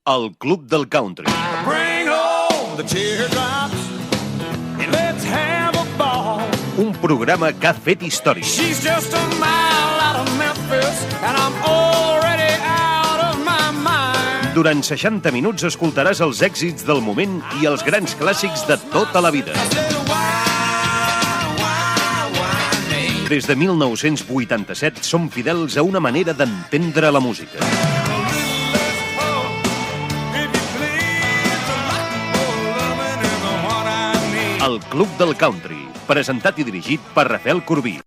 El Club del Country. Bring home the teardrops and let's have a ball. Un programa que ha fet història. She's just a mile out of Memphis and I'm already out of my mind. Durant 60 minuts escoltaràs els èxits del moment i els grans clàssics de tota la vida. Des de 1987 som fidels a una manera d'entendre la música. El Club del Country, presentat i dirigit per Rafel Corbí.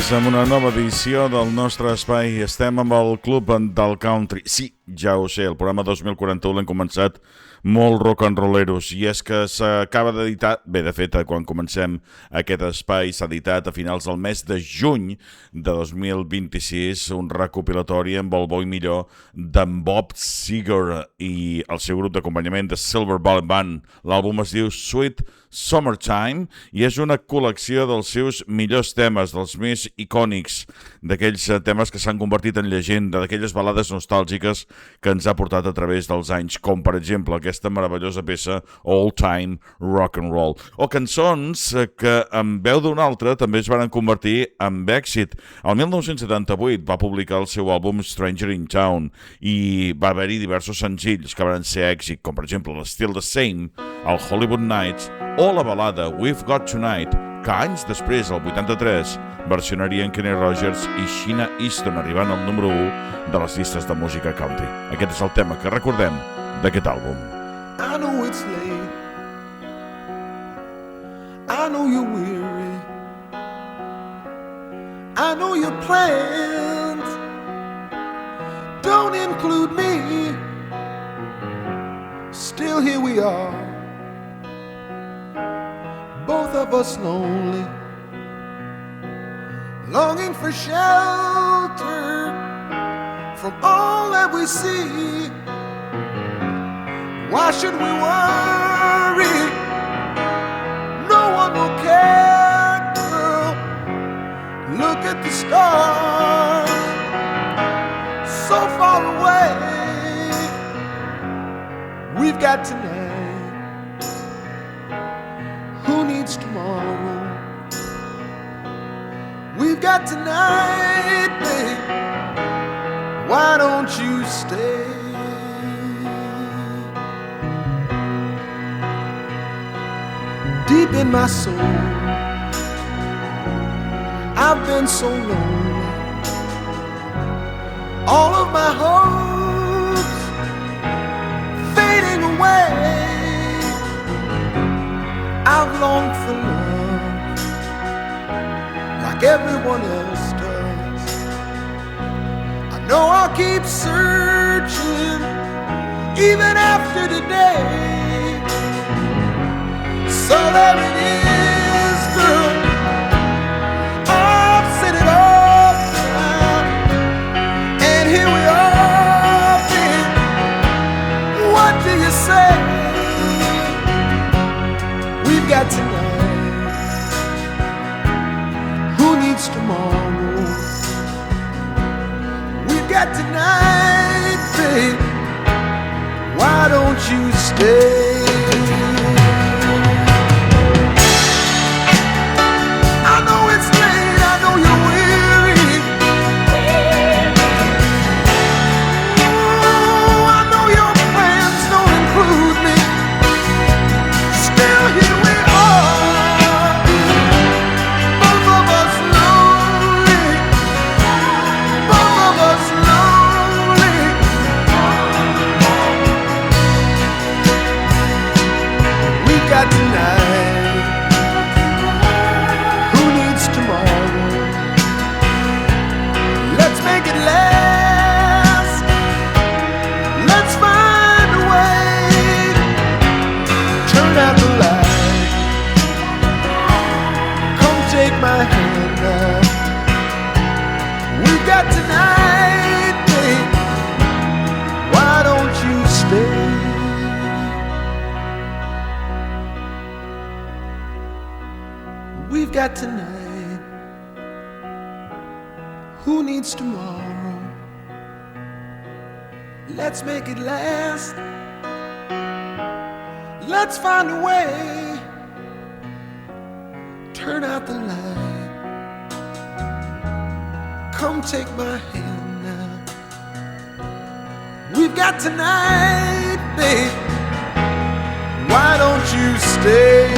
Amb una nova edició del nostre espai. Estem amb el Club del Country. Sí, ja ho sé, el programa 2041 l'hem començat molt rock and rolleros, i és que s'acaba d'editar, bé, de fet, quan comencem aquest espai s'ha editat a finals del mes de juny de 2026 un recopilatori amb el bo i millor d'en Bob Seger i el seu grup d'acompanyament de Silver Ball Band. L'àlbum es diu Sweet Summertime i és una col·lecció dels seus millors temes, dels més icònics, d'aquells temes que s'han convertit en llegenda, d'aquelles balades nostàlgiques que ens ha portat a través dels anys, com per exemple aquesta meravellosa peça All Time Rock and Roll, o cançons que en veu d'un altre també es van convertir en èxit. El 1978 va publicar el seu àlbum Stranger in Town i va haver-hi diversos senzills que van ser èxit, com per exemple l'Still the Same, el Hollywood Nights o la balada We've Got Tonight, que anys després, el 83, versionarien Kenny Rogers i Sheena Easton, arribant al número 1 de les llistes de música country. Aquest és el tema que recordem d'aquest àlbum. I know it's late, I know you're weary, I know your plans don't include me. Still here we are, both of us lonely, longing for shelter from all that we see. Why should we worry? No one will care, girl. Look at the stars, so far away. We've got tonight. Who needs tomorrow? We've got tonight, babe. Why don't you stay? Deep in my soul, I've been so lonely. All of my hopes fading away. I've longed for love like everyone else does. I know I'll keep searching even after today. So there it is, girl. I've said it all down, and here we are, babe. What do you say? We've got tonight. Who needs tomorrow? We've got tonight, babe. Why don't you stay? We've got tonight. Who needs tomorrow? Let's make it last. Let's find a way. Turn out the light. Come take my hand now. We've got tonight, babe. Why don't you stay?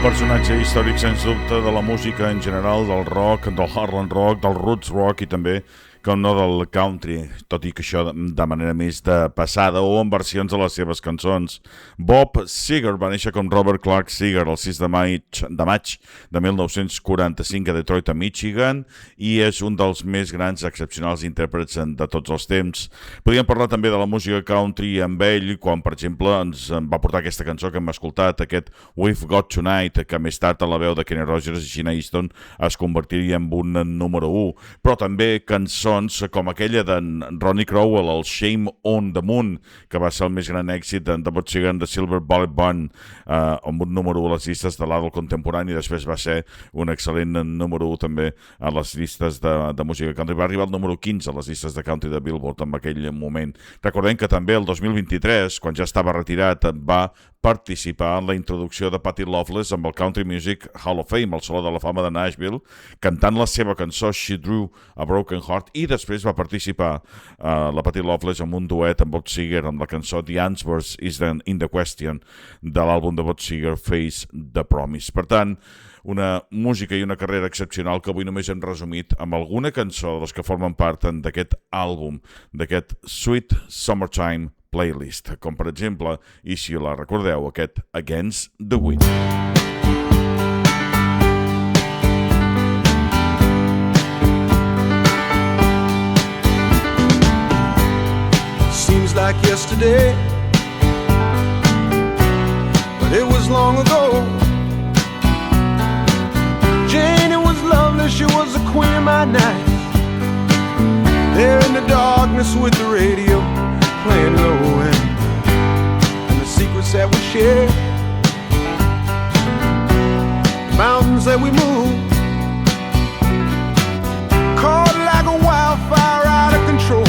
Personatge històric, sens dubte, de la música en general, del rock, del hard rock, del roots rock i també, com no, del country, tot i que això de manera més de passada o en versions de les seves cançons. Bob Seger va néixer com Robert Clark Seger el 6 de maig de 1945 a Detroit, a Michigan, i és un dels més grans, excepcionals intèrprets de tots els temps. Podríem parlar també de la música country amb ell, quan, per exemple, ens va portar aquesta cançó que hem escoltat, aquest We've Got Tonight, que més tard a la veu de Kenny Rogers i Sheena Easton es convertiria en un número 1, però també cançons cançons com aquella d'en Ronnie Crowell, el Shame on the Moon, que va ser el més gran èxit de Bob Seger and the Silver Bullet Band, amb un número 1 a les llistes de l'adult contemporani, i després va ser un excel·lent número 1 també a les llistes de música country. Va arribar al número 15 a les llistes de country de Billboard en aquell moment. Recordem que també el 2023, quan ja estava retirat, va participar en la introducció de Patty Loveless amb el Country Music Hall of Fame, al Saló de la Fama de Nashville, cantant la seva cançó She Drew a Broken Heart, i després va participar la Patty Loveless amb un duet amb Bob Seger amb la cançó The Answers is in the Question de l'àlbum de Bob Seger Face the Promise. Per tant, una música i una carrera excepcional que avui només hem resumit amb alguna cançó de les que formen part d'aquest àlbum, d'aquest Sweet Summertime Playlist, com per exemple, i si la recordeu, aquest Against the Wind. Seems like yesterday, but it was long ago. Jane, it was lovely, she was the queen of my night. There in the darkness with the radio playing low, and the secrets that we share, the mountains that we move, caught like a wildfire out of control,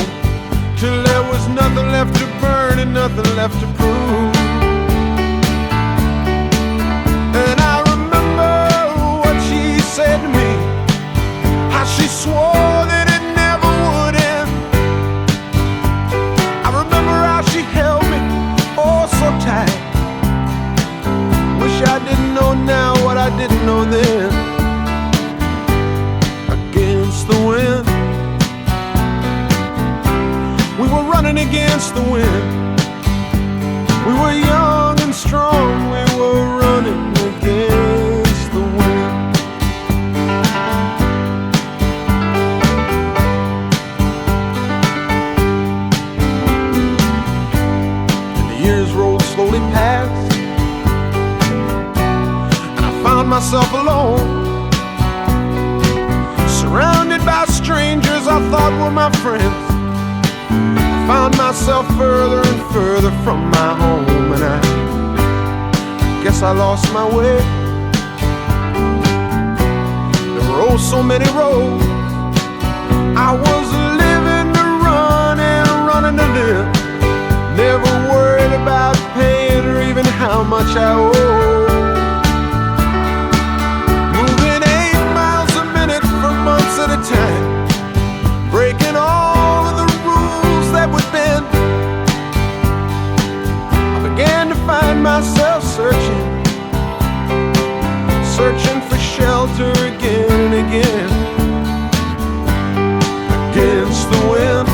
till there was nothing left to burn and nothing left to prove. And I remember what she said to me, how she swore that it never would end. I remember how she held me oh so tight. Wish I didn't know now what I didn't know then. Against the wind, we were running against the wind. We were young and strong, we were running against the wind. And the years rolled slowly past, and I found myself alone, surrounded by strangers I thought were my friends. Found myself further and further from my home, and I guess I lost my way. There were oh so many roads. I was living to run and running to live, never worried about paying or even how much I owe. Moving 8 miles a minute for months at a time, breaking all of the that would bend. I began to find myself searching for shelter again and again. Against the wind,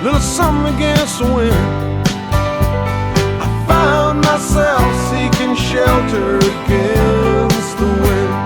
little something against the wind. I found myself seeking shelter against the wind.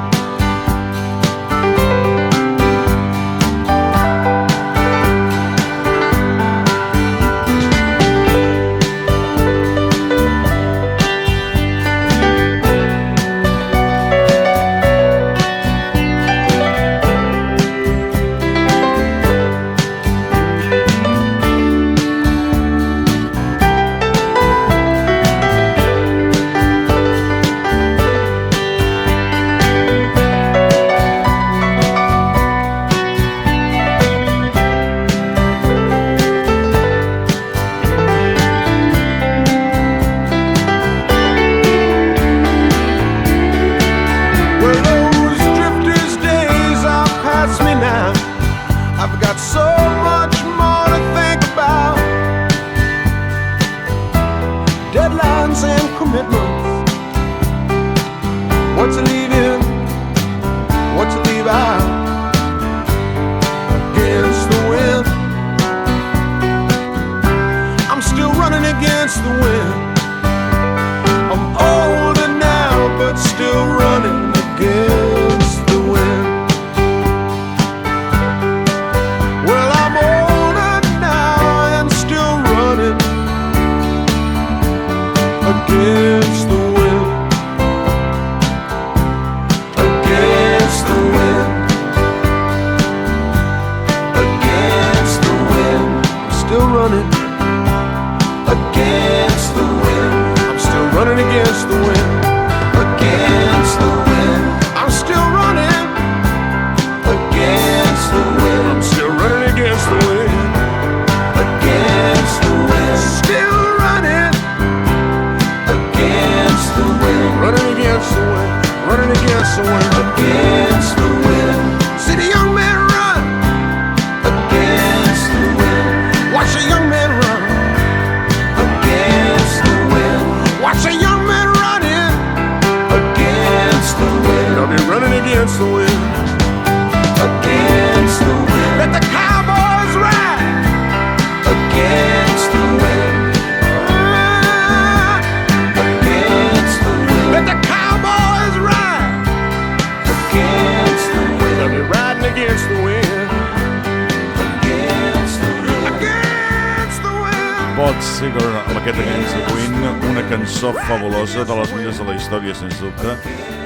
Bob Seger amb aquest Against the Wind, una cançó fabulosa, de les millors de la història, sens dubte,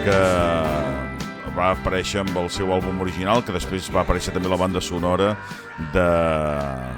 que va aparèixer amb el seu àlbum original, que després va aparèixer també la banda sonora de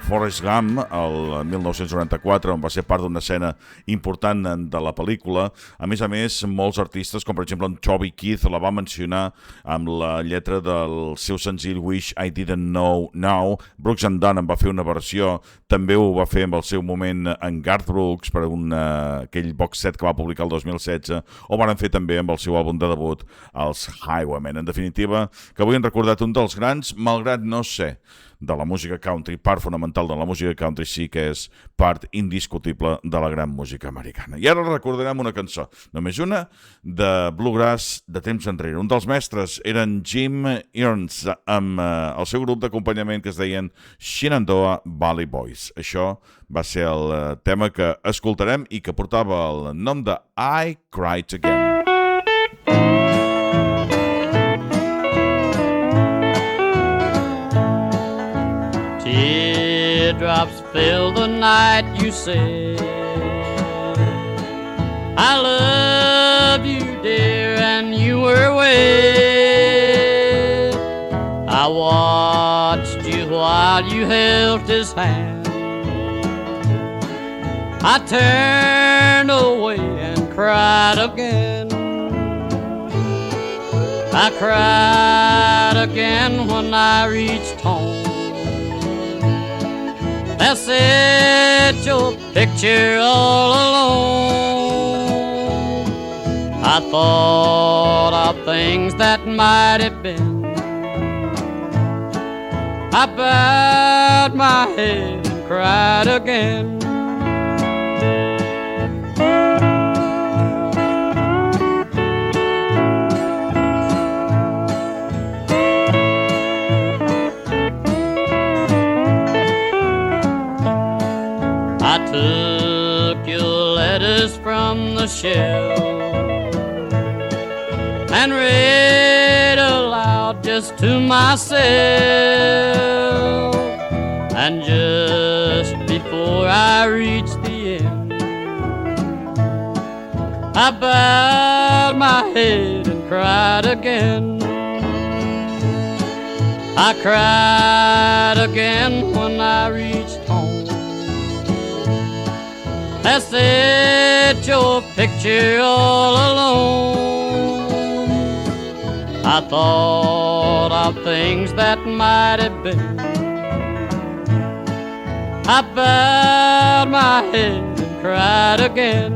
Forrest Gump el 1994, on va ser part d'una escena important de la pel·lícula. A més, molts artistes, com per exemple en Toby Keith, la va mencionar amb la lletra del seu senzill Wish I Didn't Know Now. Brooks and Dunn en va fer una versió, també ho va fer amb el seu moment en Garth Brooks per aquell box set que va publicar el 2016, o van fer també amb el seu àlbum de debut, els Highwaymen. En definitiva, que avui han recordat un dels grans, malgrat no ser de la música country, part fonamental de la música country, sí que és part indiscutible de la gran música americana. I ara recordarem una cançó, només una, de bluegrass de temps enrere. Un dels mestres eren Jim Earns, amb el seu grup d'acompanyament que es deien Shenandoah Valley Boys. Això va ser el tema que escoltarem i que portava el nom de I Cried Again. Teardrops fill the night, you said I love you, dear, and you were away. I watched you while you held his hand. I turned away and cried again. I cried again when I reached home. There sat your picture all alone. I thought of things that might have been. I bowed my head and cried again. I took your letters from the shelf and read aloud just to myself. And just before I reached the end, I bowed my head and cried again. I cried again when I reached home. I set your picture all alone. I thought of things that might have been. I bowed my head and cried again.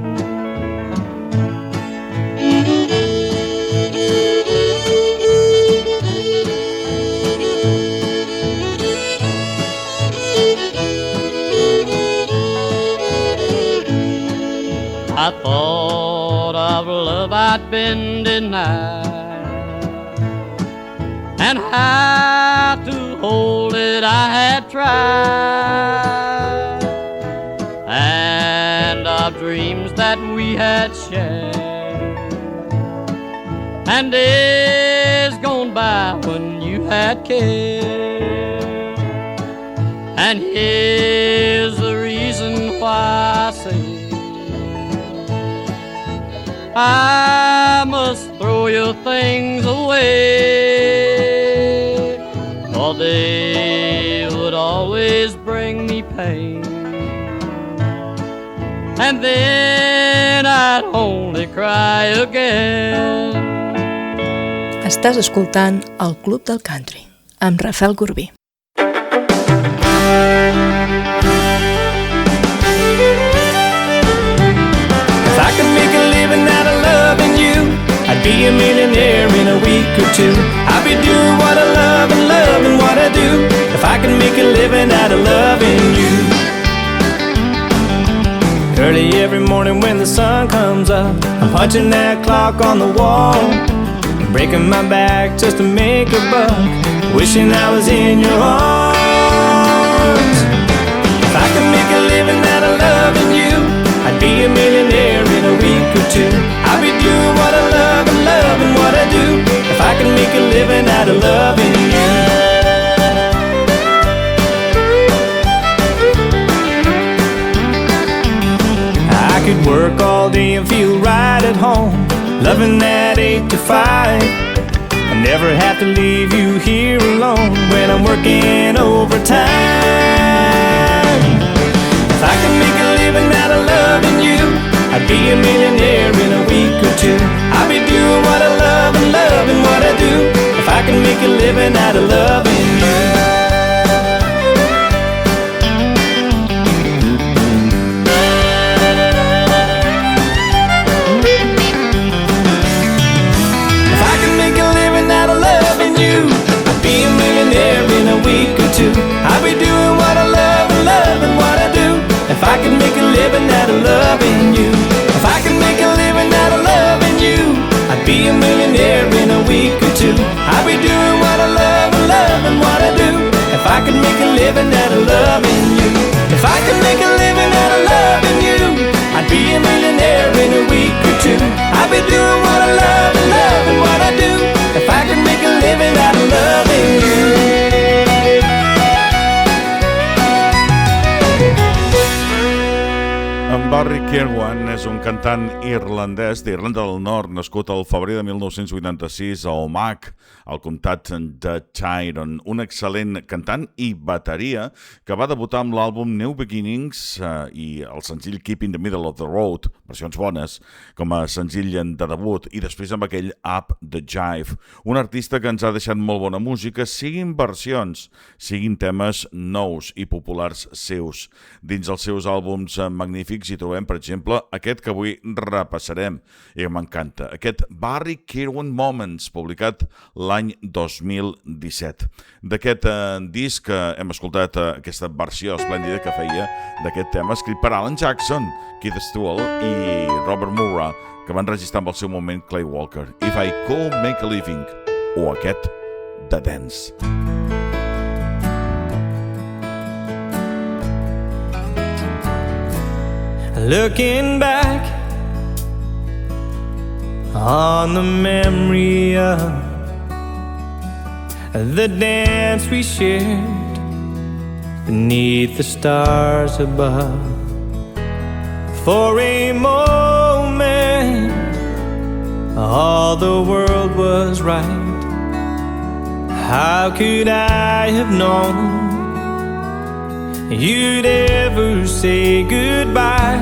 I thought of love I'd been denied, and how to hold it I had tried, and of dreams that we had shared, and days gone by when you had cared. And here's the reason why I say I must throw your things away, for they would always bring me pain, and then I'd only cry again. Estàs escoltant el Club del Country amb Rafel Corbí. I could make a living out of loving you, I'd be a millionaire in a week or two. I'd be doing what I love and loving what I do, if I could make a living out of loving you. Early every morning when the sun comes up, I'm punching that clock on the wall, and breaking my back just to make a buck, wishing I was in your arms. If I could make a living out of loving you, I'd be a millionaire in a week or two. I'd be doing what I love and loving what I do, if I could make a living out of loving you. day and feel right at home, loving that 8 to 5. I never have to leave you here alone when I'm working overtime. If I could make a living out of loving you, I'd be a millionaire in a week or two. I'd be doing what I love and loving what I do. If I could make a living out of loving you. I'll be doing what I love and loving what I do. If I could make a living out of loving you, if I could make a living out of loving you, I'd be a millionaire in a week or two. I'll be doing what I love and loving what I do. If I could make a living out of loving you, if I could make a living out of loving you, I'd be a millionaire in a week or two. I'll be doing what I love and loving what I do. If I could make a living out of loving you. En Barry Kirwan és un cantant irlandès d'Irlanda del Nord, nascut al febrer de 1986 a Omagh, al comtat de Tyrone. Un excel·lent cantant i bateria que va debutar amb l'àlbum New Beginnings i el senzill Keeping the Middle of the Road, versions bones, com a senzill de debut, i després amb aquell Up the Jive. Un artista que ens ha deixat molt bona música, siguin versions, siguin temes nous i populars seus. Dins els seus àlbums magnífics hi trobem, per exemple, aquest que avui repassarem i que m'encanta, aquest Barry Kirwan Moments, publicat l'any 2017. D'aquest disc hem escoltat aquesta versió esplèndida que feia d'aquest tema, escrit per Alan Jackson, Keith Stewart i Robert Murrah, que van registrar amb el seu moment Clay Walker, If I Could Make a Living, o aquest The Dance. Looking back on the memory of the dance we shared beneath the stars above. For a moment, all the world was right. How could I have known you'd ever say goodbye?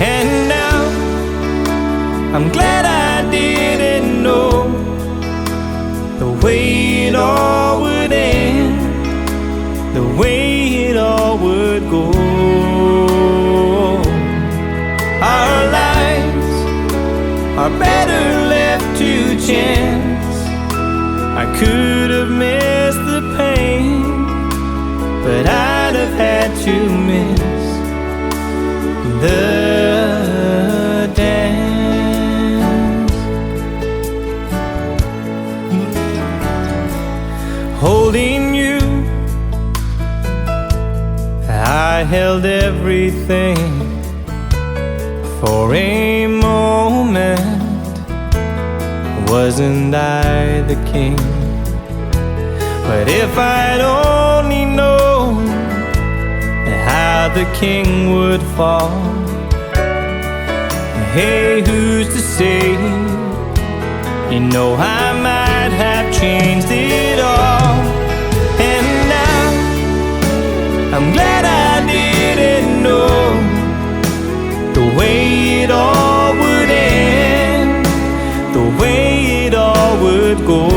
And now I'm glad I didn't know the way it all would end, the way it all would go. Our lives are better left to chance. I could have missed the pain, but I'd have had to miss the dance. Holding you, I held everything. For a moment, wasn't I the king? But if I'd only known how the king would fall, hey, who's to say? You know, I might have changed it all. And now I'm glad I didn't know the way it all would end, the way it all would go.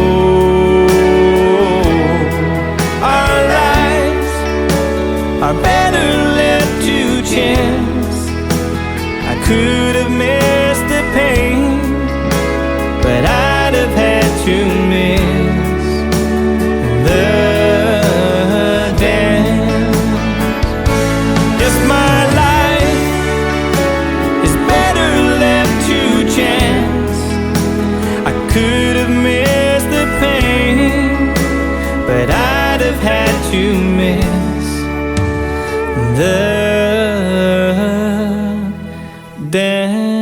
Our lives are better left to chance. I could have missed the pain, but I'd have had to miss the dance. Yes, my life is better left to chance. I could have missed the pain, but I'd have had to miss the dance.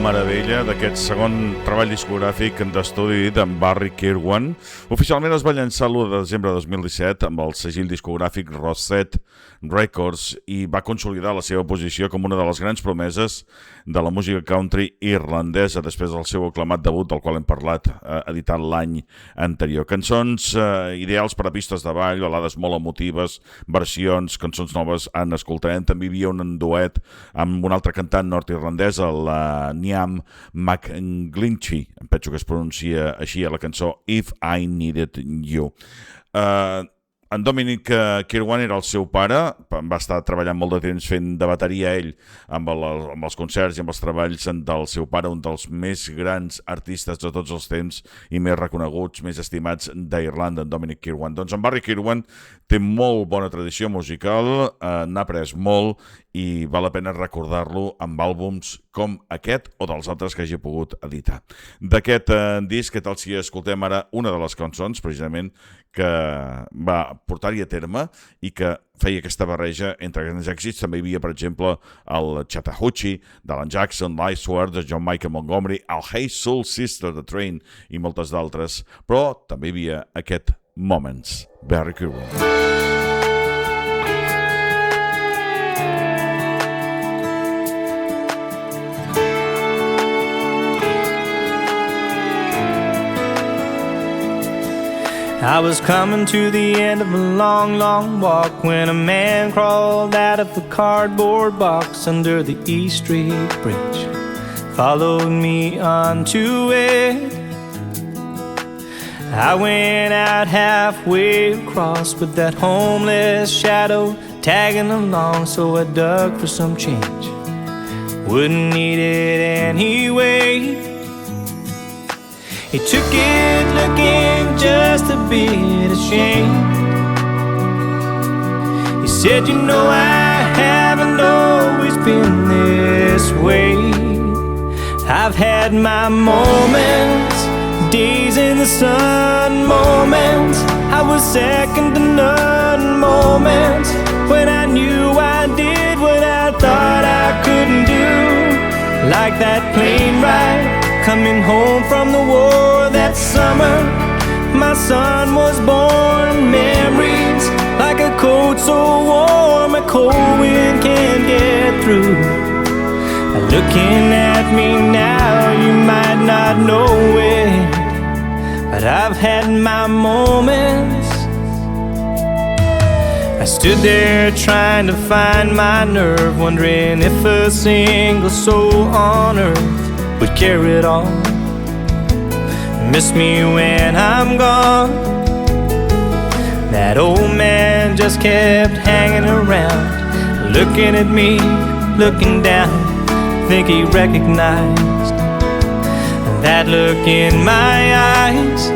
meravella d'aquest segon treball discogràfic d'estudi d'en Barry Kirwan. Oficialment es va llançar l'1 de desembre de 2017 amb el segell discogràfic Rosette Records i va consolidar la seva posició com una de les grans promeses de la música country irlandesa després del seu aclamat debut, del qual hem parlat, editat l'any anterior. Cançons ideals per a pistes de ball, balades molt emotives, versions, cançons noves en escoltarem. També hi havia un duet amb una altra cantant nord-irlandesa, la Niamh McGlinchey, em penso que es pronuncia així a la cançó If I Needed You. En Dominic Kirwan era el seu pare, va estar treballant molt de temps fent de bateria ell amb els concerts i amb els treballs del seu pare, un dels més grans artistes de tots els temps i més reconeguts, més estimats d'Irlanda, en Dominic Kirwan. Doncs en Barry Kirwan té molt bona tradició musical, n'ha après molt i val la pena recordar-lo amb àlbums com aquest o dels altres que hagi pogut editar. D'aquest disc, què tal si escoltem ara una de les cançons, precisament, que va portar-hi a terme i que feia aquesta barreja entre grans èxits. També hi havia, per exemple, el Chattahoochee d'Alan Jackson, Life's Work de John Michael Montgomery, el Hey Soul Sister de Train i moltes d'altres, però també hi havia aquest Moments, Barry Kirwan. I was coming to the end of a long, long walk when a man crawled out of a cardboard box under the East Street Bridge, followed me onto it. I went out halfway across with that homeless shadow tagging along, so I dug for some change. Wouldn't need it anyway. He took it looking just a bit ashamed. He said, you know, I haven't always been this way. I've had my moments, days in the sun, moments I was second to none, moments when I knew I did what I thought I couldn't do. Like that plane ride coming home from the war that summer, my son was born. Memories like a coat so warm a cold wind can't get through. Looking at me now, you might not know it, but I've had my moments. I stood there trying to find my nerve, wondering if a single soul on earth would care it all, miss me when I'm gone. That old man just kept hanging around, looking at me, looking down. Think he recognized that look in my eyes.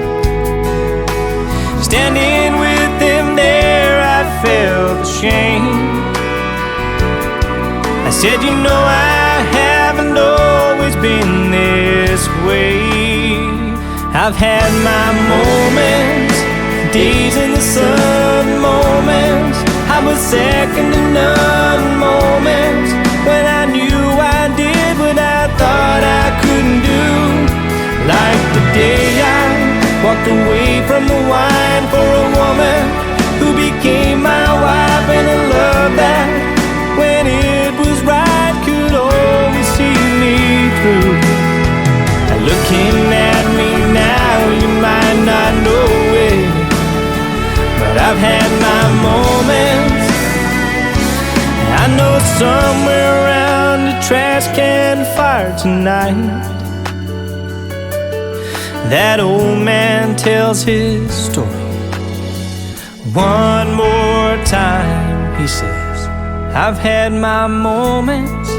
Standing with him there, I felt ashamed. I said, you know, I haven't always been this way. I've had my moments, days in the sun, moments I was second to none, moments when I knew I did what I thought I couldn't do. Like the day I walked away from the wine for a woman who became my wife, and a love that, when it was right, could always see me through. Looking at me now, you might not know it, but I've had my moments. I know somewhere around the trash can fire tonight, that old man tells his story one more time. He says, I've had my moments,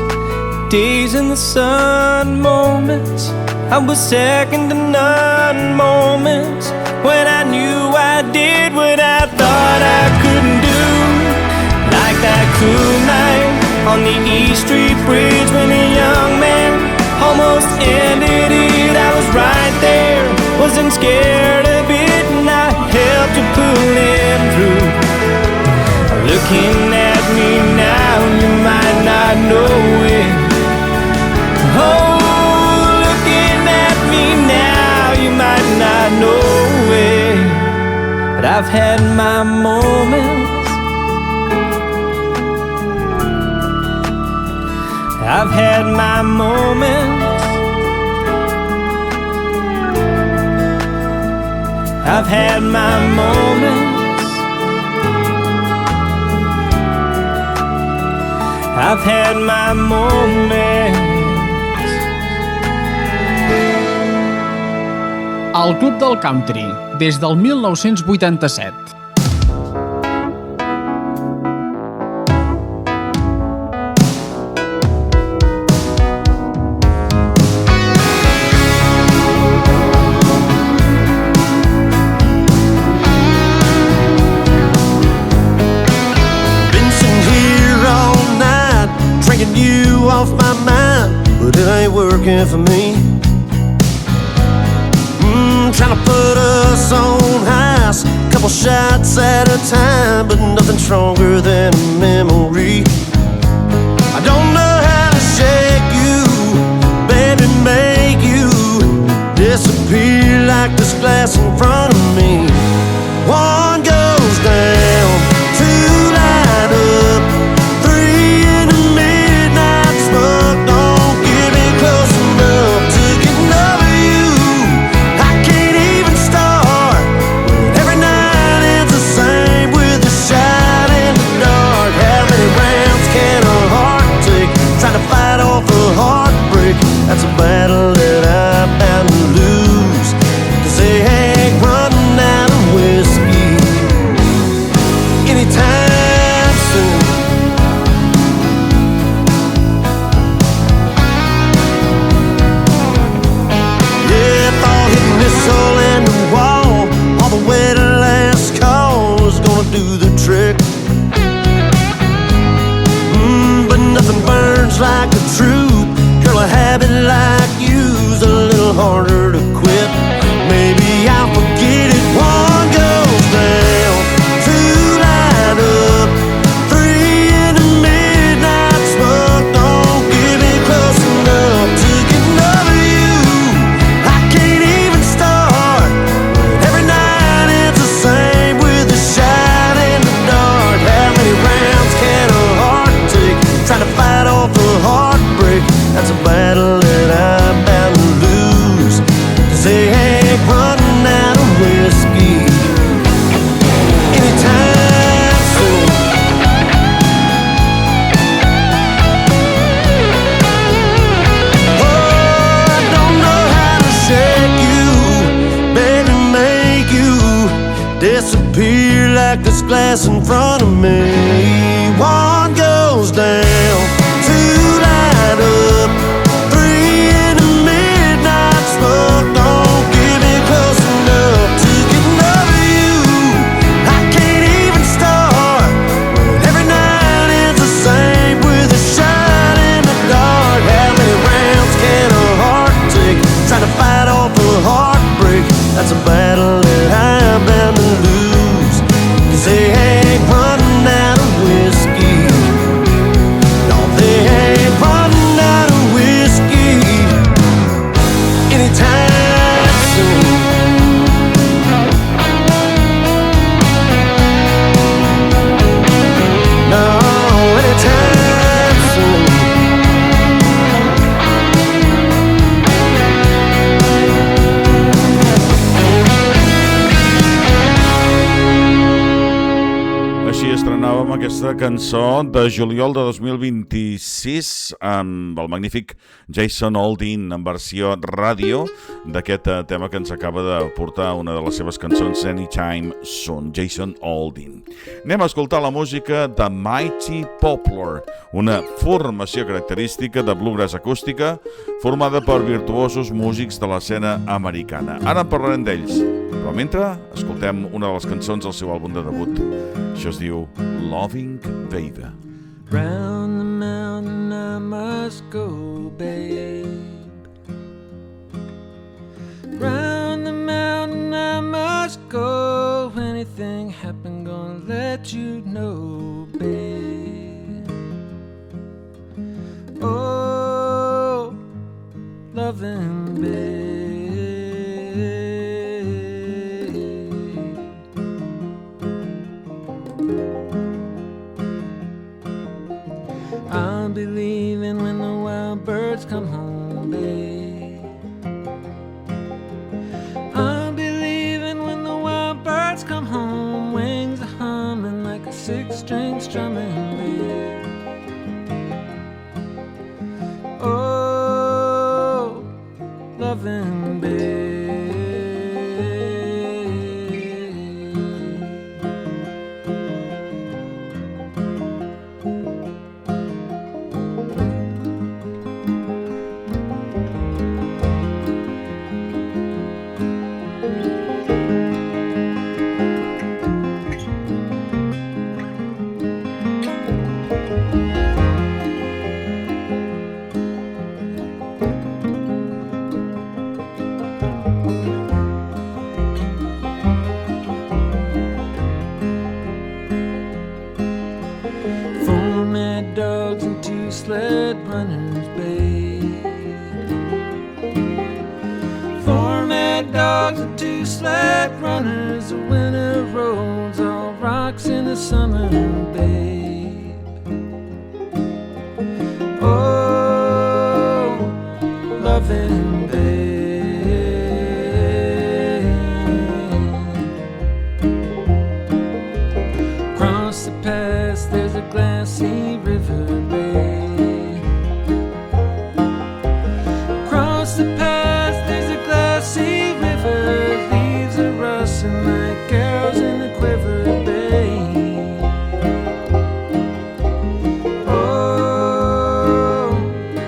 days in the sun, moments I was second to none, moments when I knew I did what I thought I couldn't do. Like that cool night on the East Street Bridge when a young man almost ended it. I was right there, wasn't scared of it, and I helped to pull him through. Looking at me now, you might not know it. Oh, I've had my moments, I've had my moments, I've had my moments, I've had my moments. El Club del Country, des del 1987. Been sitting here all night, drinking you off my mind, but it ain't working for me. Trying to put us on ice, couple shots at a time, but nothing stronger than a memory. I don't know how to shake you, baby, make you disappear like this glass in front of me. One goes down, two light up, three in the midnight smoke. Don't get me close enough to get over you. I can't even start. Every night ends the same with a shot in the dark. How many rounds can a heart take? Trying to fight off a heartbreak. That's a battle that I'm bound to lose, 'cause they ain't running out of whiskey anytime soon. Yeah, thought hitting this hole in the wall all the way to last call was gonna do the trick. But nothing burns like the truth. Girl, a habit like you's a little harder to quit. Maybe I'll forget it. One goes down, two light up, three in the midnight smoke. Don't get me close enough to get over you. I can't even start. Every night it's the same with a shot in the dark. How many rounds can a heart take? Trying to fight off a heartbreak. That's a battle that I'm bound to lose, 'cause they ain't running out of whiskey anytime soon. Oh, I don't know how to shake you, baby, make you disappear like this glass in front of me. One goes down, two light up, three in the midnight smoke. Don't get me close enough to get over you. I can't even start. Every night ends the same with a shot in the dark. How many rounds can a heart take? Trying to fight off a heartbreak. That's a battle that I'm bound to lose, 'cause they ain't running out of whiskey. No, they ain't running out of whiskey anytime soon. No, anytime soon. Així estrenàvem aquesta cançó de juliol de 2026 amb el magnífic Jason Aldean en versió ràdio d'aquest tema que ens acaba de portar una de les seves cançons Anytime Soon, Jason Aldean. Anem a escoltar la música de Mighty Poplar, una formació característica de bluegrass acústica formada per virtuosos músics de l'escena americana. Ara en parlarem d'ells, però mentre escoltem una de les cançons del seu àlbum de debut. Això es diu Lovin, Baby. Round the mountain I must go, babe. Round the mountain I must go. Anything happen, gonna let you know, babe. Oh, loving, babe. Lovin' Bay. Sled runners, babe. 4 mad dogs and 2 sled runners. The winter roads, all rocks in the summer, babe. Oh, loving, babe. Across the pass, there's a glassy river, babe. Like arrows in the quiver, babe. Oh,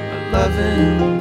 a loving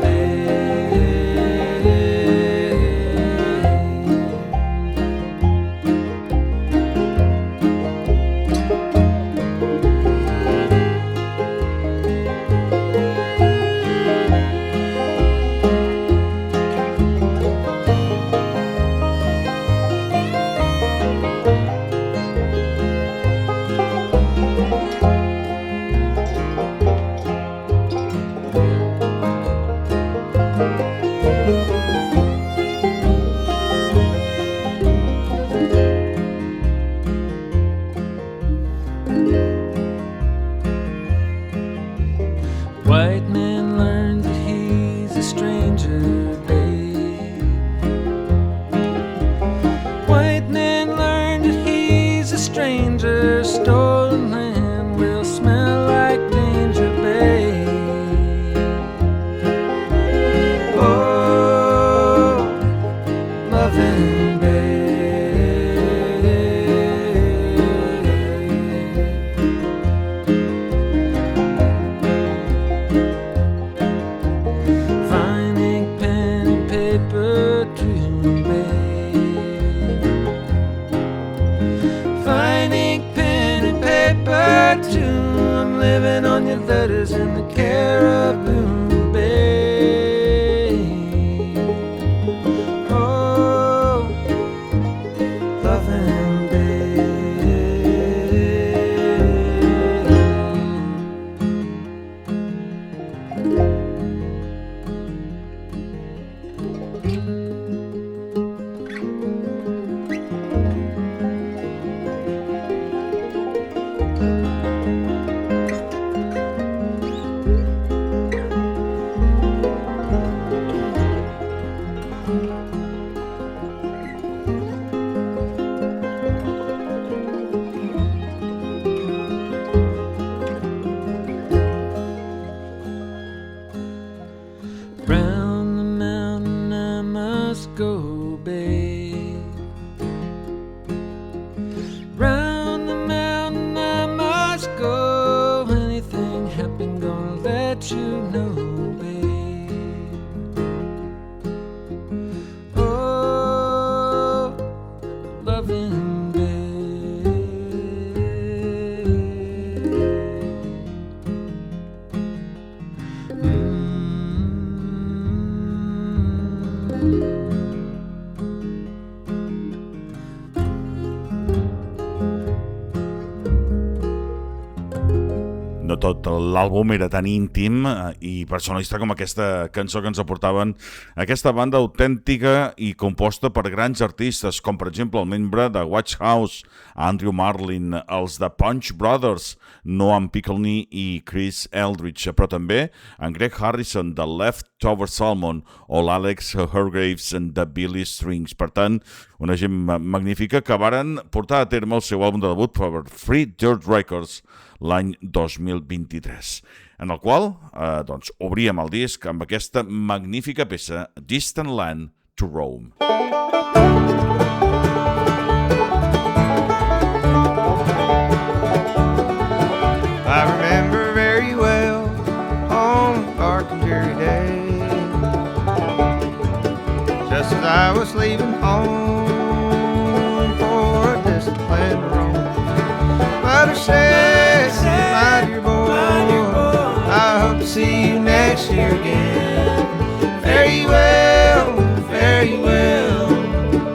White man learns that he's a stranger, babe. White man learned that he's a stranger. Stolen land will smell like danger, babe. Oh, loving, babe. I'm living on your letters in the Caribou Bay. Oh, loving Bay. Round the mountain I must go, babe. Round the mountain I must go. Anything happen, gonna let you know, babe. Oh, loving babe. No tot l'àlbum era tan íntim i personalista com aquesta cançó que ens aportaven aquesta banda autèntica i composta per grans artistes, com per exemple el membre de Watch House, Andrew Marlin, els de Punch Brothers, Noam Pickney i Chris Eldridge, però també en Greg Harrison de Leftover Salmon o l'Alex Hargraves de Billy Strings. Per tant, una gent magnífica que varen portar a terme el seu àlbum de debut per Free Dirt Records l'any 2023. en el qual obríem el disc amb aquesta magnífica peça Distant Land to Roam. I remember very well on a dark and dreary day, just as I was leaving home for a distant land to roam. Mother said, my dear boy, I hope to see you next year again. Fare you well, fare you well.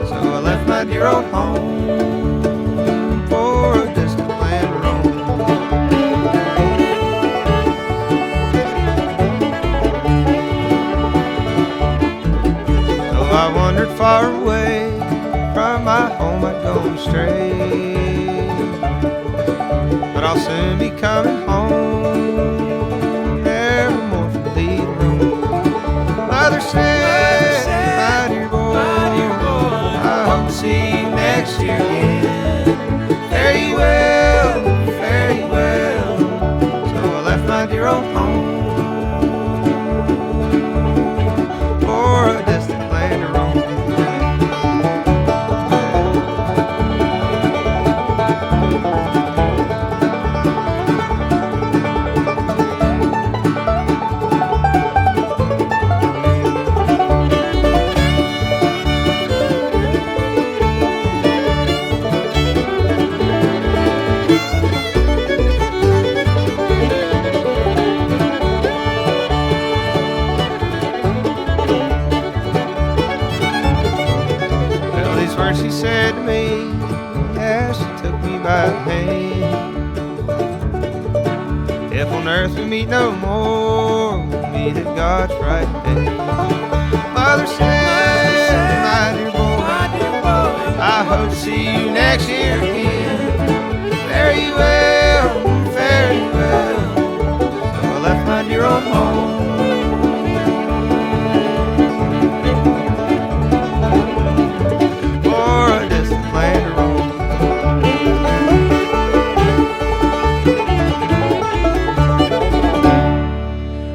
So I left my dear old home for a distant land to roam. I wandered far away from my home, I'd gone astray, but I'll soon be coming home, never more from thee to roam. Mother said, my dear boy, I hope to see you next year again. Fare you well, fare you well. So I left my dear old home for a distant land to roam. She said to me as she took me by the hand, if on earth we meet no more, we'll meet at God's right hand. Mother said, my dear boy, I hope to see you next year again. Fare you well, fare you well. So I left my dear old home for a distant land to roam.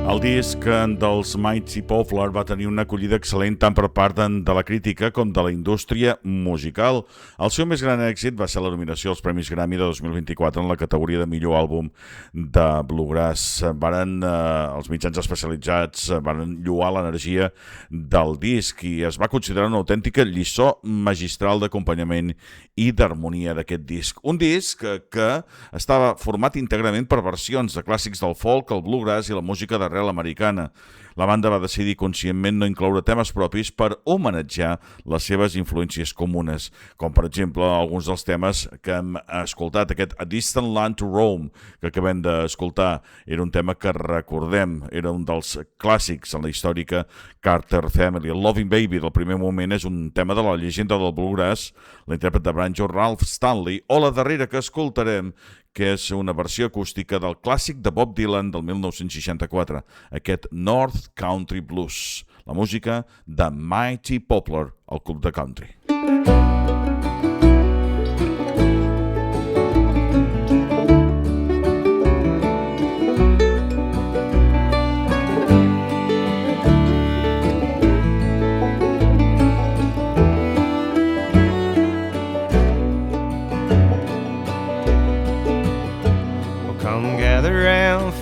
El disc dels Mighty Poplar va tenir una acollida excel·lent tant per part de la crítica com de la indústria musical. El seu més gran èxit va ser la nominació als Premis Grammy de 2024 en la categoria de millor àlbum de bluegrass. Els mitjans especialitzats van lloar l'energia del disc i es va considerar una autèntica lliçó magistral d'acompanyament i d'harmonia d'aquest disc. Un disc que estava format íntegrament per versions de clàssics del folk, el bluegrass i la música d'arrel americana. La banda va decidir conscientment no incloure temes propis per homenatjar les seves influències comunes, com per exemple alguns dels temes que hem escoltat. Aquest A Distant Land to Roam que acabem d'escoltar era un tema que recordem, era un dels clàssics en la històrica Carter Family. El Lovin Baby del primer moment és un tema de la llegenda del bluegrass, l'intèrpret de banjo Ralph Stanley, o la darrera que escoltarem, que és una versió acústica del clàssic de Bob Dylan del 1964, aquest North Country Blues, la música de Mighty Poplar, al Club de Country.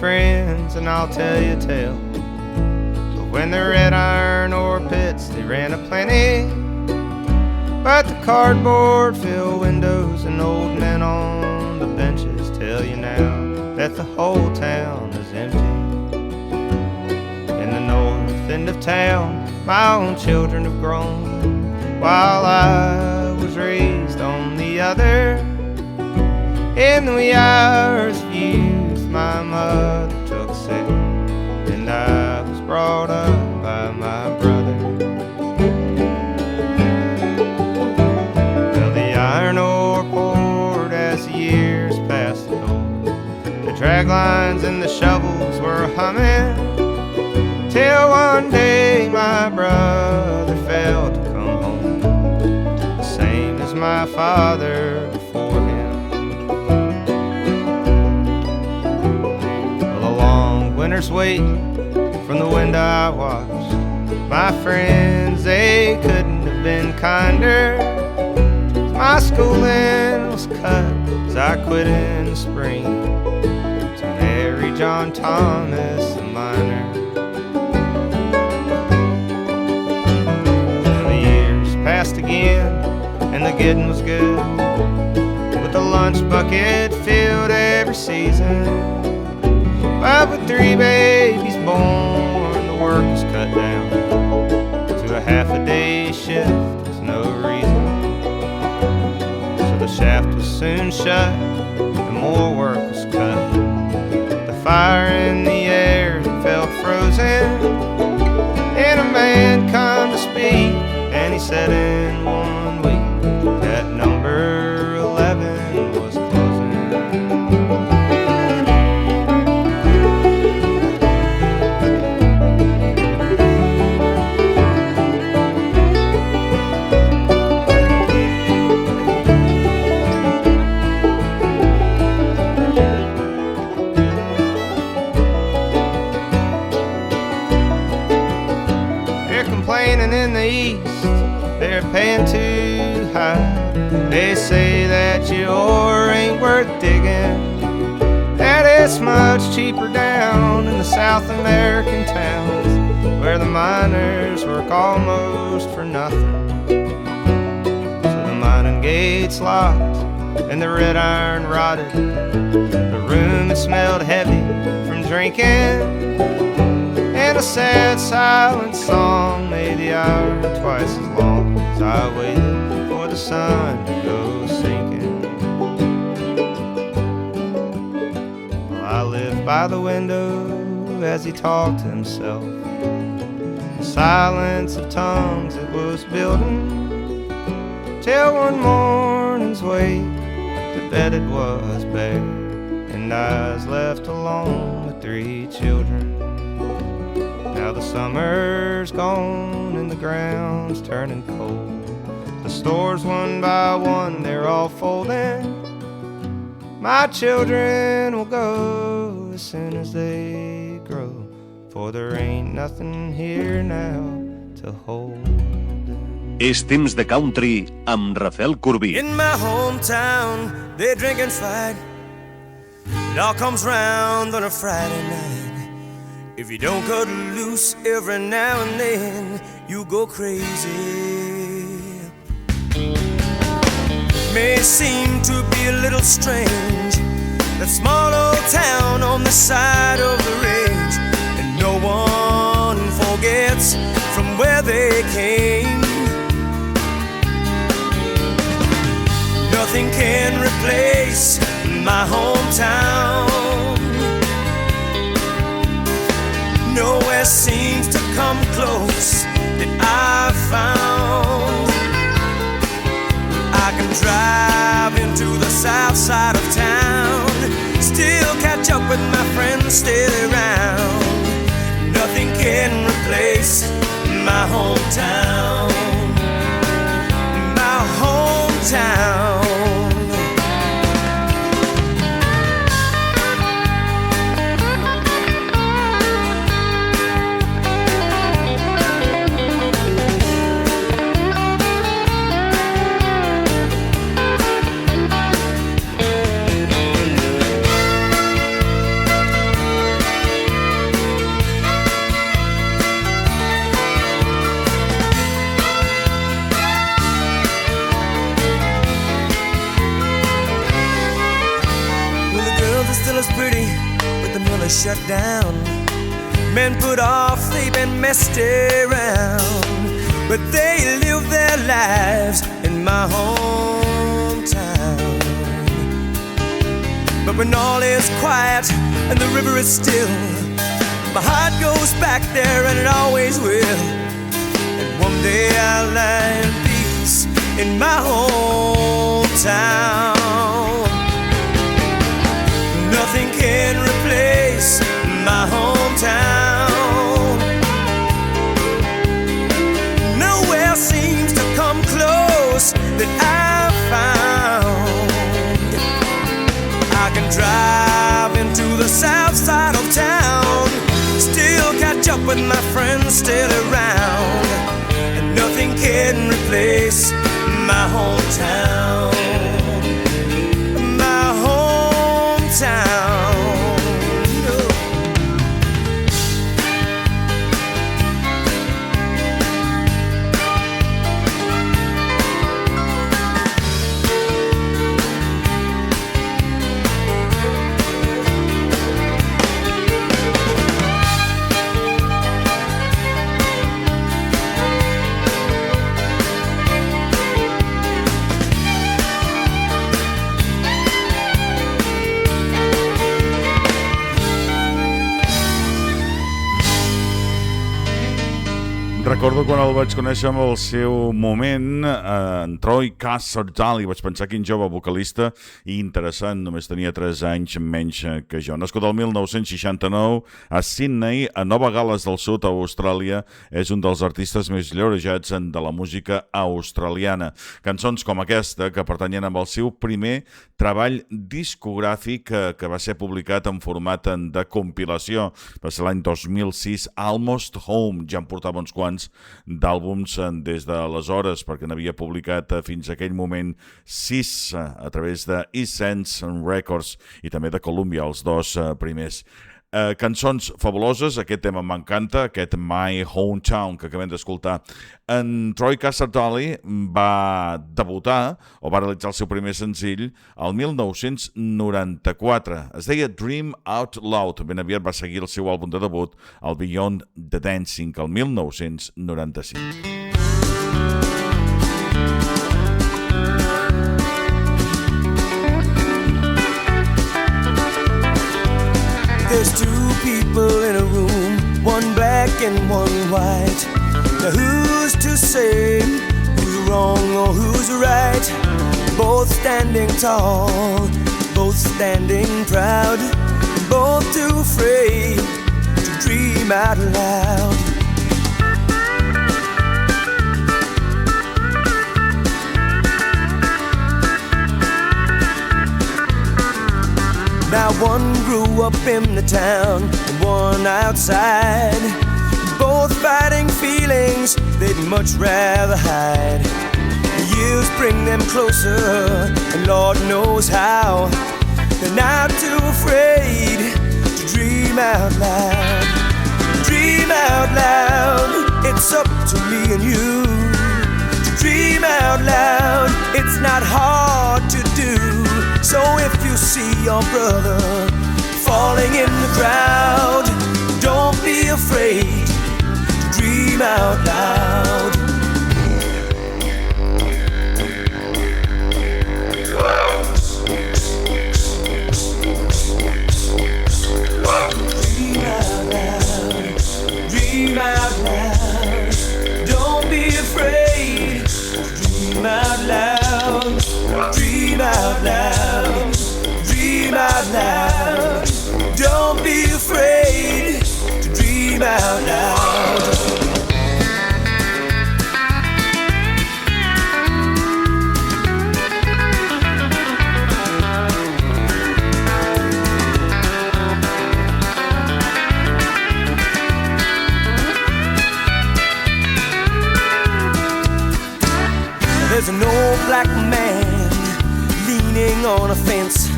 Friends, and I'll tell you a tale. But when the red iron ore pits, they ran a plenty, but the cardboard filled windows and old men on the benches tell you now that the whole town is empty. In the north end of town, my own children have grown, while I was raised on the other. In the wee hours of youth, my mother took sick, and I was brought up by my brother. Well, the iron ore poured as the years passed the door. The drag lines and the shovels were humming, till one day my brother failed to come home, the same as my father before him. waiting from the window I watched. My friends, they couldn't have been kinder. My schooling was cut as I quit in the spring to marry John Thomas the miner. The years passed again and the getting was good, with the lunch bucket filled every season. But with 3 babies born, the work was cut down to a half-a-day shift with no reason. So the shaft was soon shut and more work was cut. The fire in the air felt frozen, and a man come to speak, and he said in 1 week that number 11 was closing. In the east, they're paying too high. They say that your ore ain't worth digging, that it's much cheaper down in the South American towns where the miners work almost for nothing. So the mining gates locked and the red iron rotted. The room had smelled heavy from drinking, and a sad silent song made the hour twice as long as I waited for the sun to go sinking. Well, I lived by the window as he talked to himself. The silence of tongues it was building, till one morning's wake the bed it was bare, and I was left alone with 3 children. Now the summer's gone and the ground's turning cold. The stores one by one, they're all folding. My children will go as soon as they grow, for there ain't nothing here now to hold them. És temps de country amb Rafel Corbí. In my hometown, they drink and fight. It all comes round on a Friday night. If you don't cut loose every now and then, you go crazy. May seem to be a little strange, that small old town on the side of the range, and no one forgets from where they came. Nothing can replace my hometown. Nowhere seems to come close that I've found. I can drive into the south side of town, still catch up with my friends still around. Nothing can replace my hometown. My hometown. Pretty, but the mill is shut down. Men put off, they've been messed around, but they live their lives in my hometown. But when all is quiet and the river is still, my heart goes back there and it always will. And one day I'll lie in peace in my hometown. Nothing can replace my hometown. Nowhere seems to come close that I've found. I can drive into the south side of town, still around, and nothing can replace my hometown. My hometown. Recordo quan el vaig conèixer en el seu moment, en Troy Cassardali, vaig pensar quin jove vocalista i interessant, només tenia 3 anys menys que jo. Nascut el 1969 a Sydney, a Nova Gal·les del Sud, a Austràlia, és un dels artistes més llorejats de la música australiana. Cançons com aquesta, que pertanyen amb el seu primer treball discogràfic que va ser publicat en format de compilació. Va ser l'any 2006, Almost Home, ja en portava uns quants d'àlbums des d'aleshores, perquè n'havia publicat fins a aquell moment 6 a través de Essence Records i també de Columbia, els 2 primers. Cançons fabuloses, aquest tema m'encanta, aquest My Hometown que acabem d'escoltar. En Troy Cassardali va debutar o va realitzar el seu primer senzill el 1994. Es deia Dream Out Loud. Ben aviat va seguir el seu àlbum de debut, el Beyond the Dancing, el 1995. There's 2 people in a room, one black and one white. Now who's to say who's wrong or who's right? Both standing tall, both standing proud, both too afraid to dream out loud. Now one grew up in the town and one outside, both fighting feelings they'd much rather hide. The years bring them closer, and Lord knows how. They're now too afraid to dream out loud. Dream out loud, it's up to me and you. To dream out loud, it's not hard to do. So if you see your brother falling in the crowd, don't be afraid to dream out loud. Dream out loud, dream out loud. Don't be afraid to dream out loud. Dream out loud, dream out loud. Don't be afraid to dream out loud. There's an old black man leaning on a fence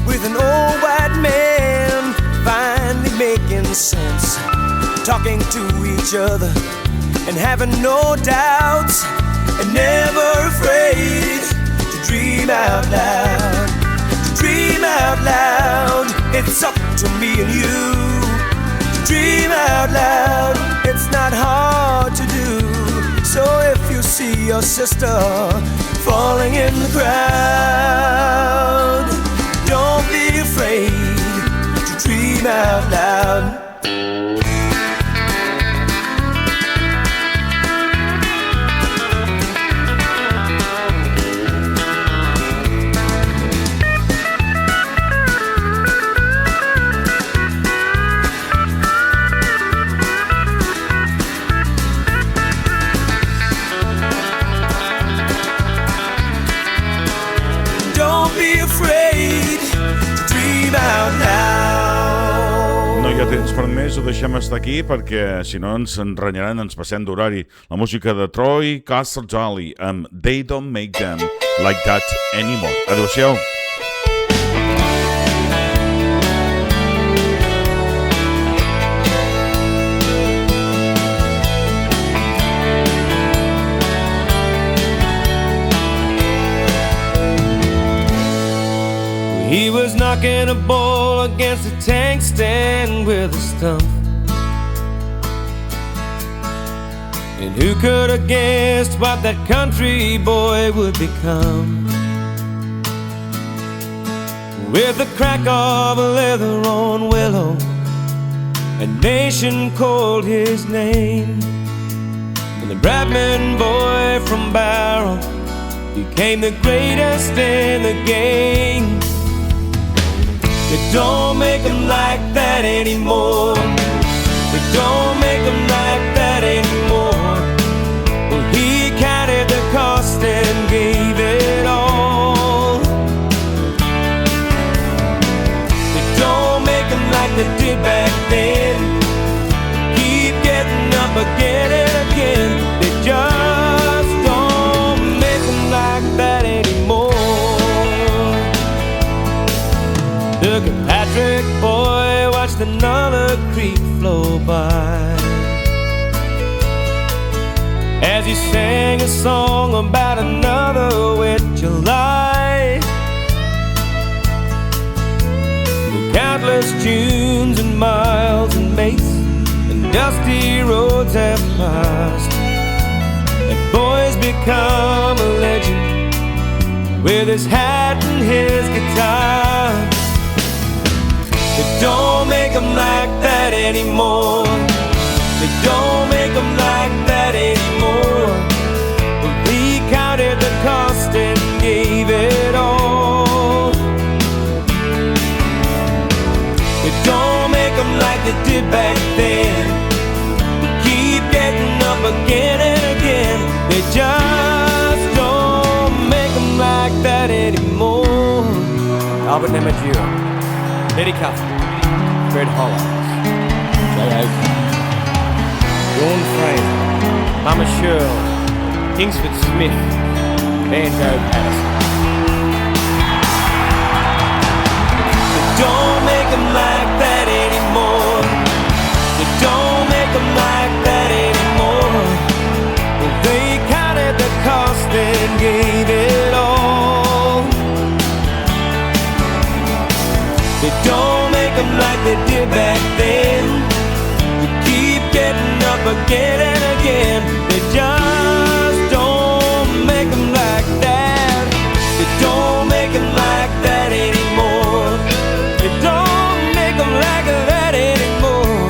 with an old white man finally making sense, talking to each other and having no doubts and never afraid to dream out loud. To dream out loud, it's up to me and you. To dream out loud, it's not hard to do. So if you see your sister falling in the crowd, don't be afraid to dream out loud. temps per més, ho deixem estar aquí perquè si no ens renyaran, ens passem d'horari. La música de Troy Castle amb They Don't Make Them Like That Anymore. Adéu-siau. He was knocking a ball against a tank stand with a stump. And who could have guessed what that country boy would become? With the crack of a leather on willow, a nation called his name. And the Bradman boy from Barrow became the greatest in the game. They don't make them like that anymore. They don't make them like that anymore. Well, he counted the cost and gave it all. They don't make them like they did back then. Keep getting up again and again. They just don't make them like that anymore. Look at Patrick, boy, watched another creek flow by as he sang a song about another wet July. With countless tunes and miles and mates and dusty roads have passed, and boy's become a legend with his hat and his guitar. They don't make them like that anymore. They don't make them like that anymore. He counted the cost and gave it all. They don't make them like they did back then. Keep getting up again and again. They just don't make them like that anymore. Albert Nemajira, Eddie Cuff, Fred Hollows, Jay Oakley, Dawn Fraser, Mama Shirley, Kingsford Smith, Banjo Patterson. They don't make them like that anymore. They don't make them like that anymore. They counted the cost and gave it all. They don't make them like they did back then. We keep getting up again and again. They just don't make them like that. They don't make them like that anymore. They don't make them like that anymore.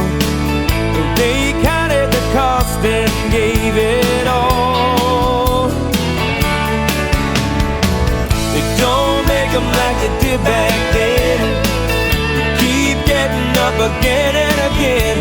They counted the cost and gave it all. They don't make them like they did back then. Up again and again.